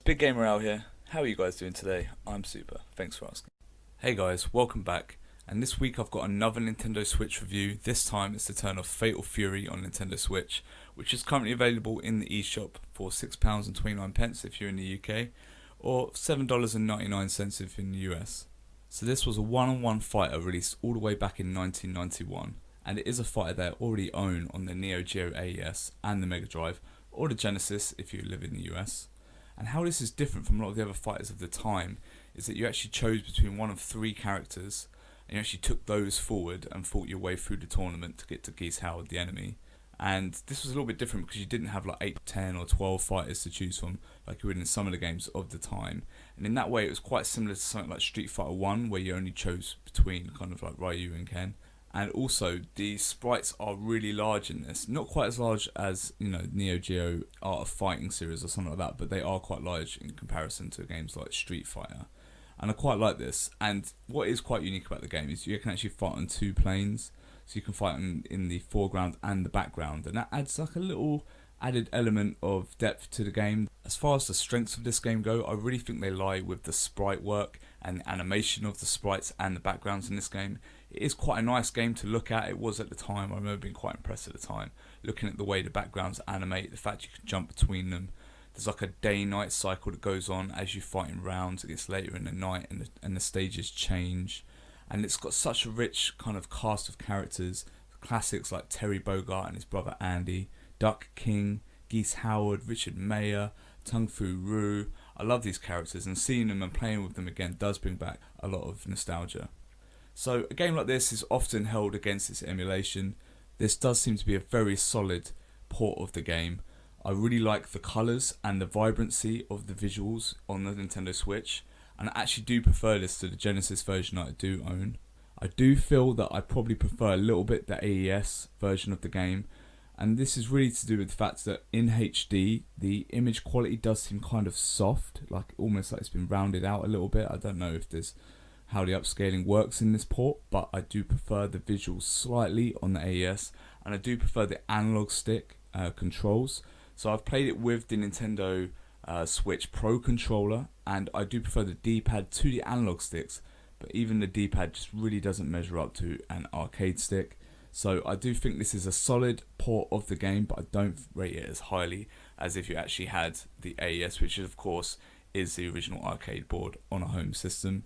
Big Gamer out here. How are you guys doing today? I'm super. Thanks for asking. Hey guys, welcome back. And this week I've got another Nintendo Switch review. This time it's the turn of Fatal Fury on Nintendo Switch, which is currently available in the eShop for £6.29 if you're in the UK, or $7.99 if you're in the US. So this was a one-on-one fighter released all the way back in 1991, and it is a fighter that I already own on the Neo Geo AES and the Mega Drive, or the Genesis if you live in the US. And how this is different from a lot of the other fighters of the time is that you actually chose between one of three characters, and you actually took those forward and fought your way through the tournament to get to Geese Howard, the enemy. And this was a little bit different because you didn't have like 8, 10 or 12 fighters to choose from like you would in some of the games of the time. And in that way it was quite similar to something like Street Fighter 1, where you only chose between kind of like Ryu and Ken. And also the sprites are really large in this, not quite as large as, you know, Neo Geo Art of Fighting series or something like that, but they are quite large in comparison to games like Street Fighter, and I quite like this. And what is quite unique about the game is you can actually fight on two planes, so you can fight in the foreground and the background, and that adds like a little added element of depth to the game. As far as the strengths of this game go, I really think they lie with the sprite work and the animation of the sprites and the backgrounds in this game. It is quite a nice game to look at. It was at the time. I remember being quite impressed at the time, looking at the way the backgrounds animate, the fact you can jump between them. There's like a day-night cycle that goes on as you fight in rounds. It gets later in the night and the stages change. And it's got such a rich kind of cast of characters. Classics like Terry Bogard and his brother Andy, Duck King, Geese Howard, Richard Mayer, Tung Fu Rue. I love these characters, and seeing them and playing with them again does bring back a lot of nostalgia. So a game like this is often held against its emulation. This does seem to be a very solid port of the game. I really like the colours and the vibrancy of the visuals on the Nintendo Switch, and I actually do prefer this to the Genesis version that I do own. I do feel that I probably prefer a little bit the AES version of the game, and this is really to do with the fact that in HD the image quality does seem kind of soft, like almost like it's been rounded out a little bit. I don't know if there's how the upscaling works in this port, but I do prefer the visuals slightly on the AES, and I do prefer the analog stick controls. So I've played it with the Nintendo Switch Pro controller, and I do prefer the D-pad to the analog sticks, but even the D-pad just really doesn't measure up to an arcade stick. So I do think this is a solid port of the game, but I don't rate it as highly as if you actually had the AES, which of course is the original arcade board on a home system.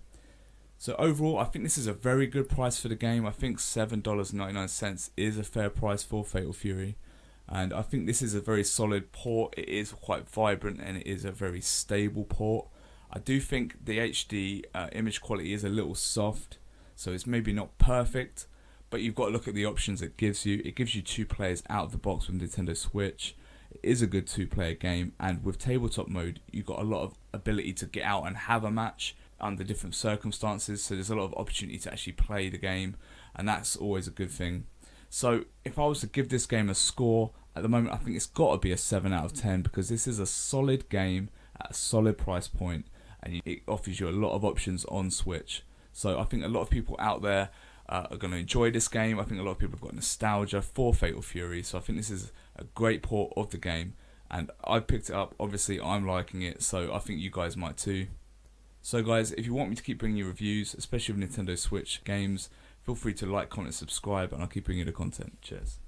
So overall, I think this is a very good price for the game. I think $7.99 is a fair price for Fatal Fury. And I think this is a very solid port. It is quite vibrant and it is a very stable port. I do think the HD image quality is a little soft, so it's maybe not perfect, but you've got to look at the options it gives you. It gives you 2 players out of the box with Nintendo Switch. It is a good 2-player game, and with tabletop mode, you've got a lot of ability to get out and have a match under different circumstances, so there's a lot of opportunity to actually play the game, and that's always a good thing. So if I was to give this game a score, at the moment I think it's got to be a 7 out of 10, because this is a solid game at a solid price point, and it offers you a lot of options on Switch. So I think a lot of people out there are going to enjoy this game. I think a lot of people have got nostalgia for Fatal Fury, so I think this is a great port of the game, and I picked it up. Obviously I'm liking it, so I think you guys might too. So guys, if you want me to keep bringing you reviews, especially with Nintendo Switch games, feel free to like, comment, subscribe, and I'll keep bringing you the content. Cheers.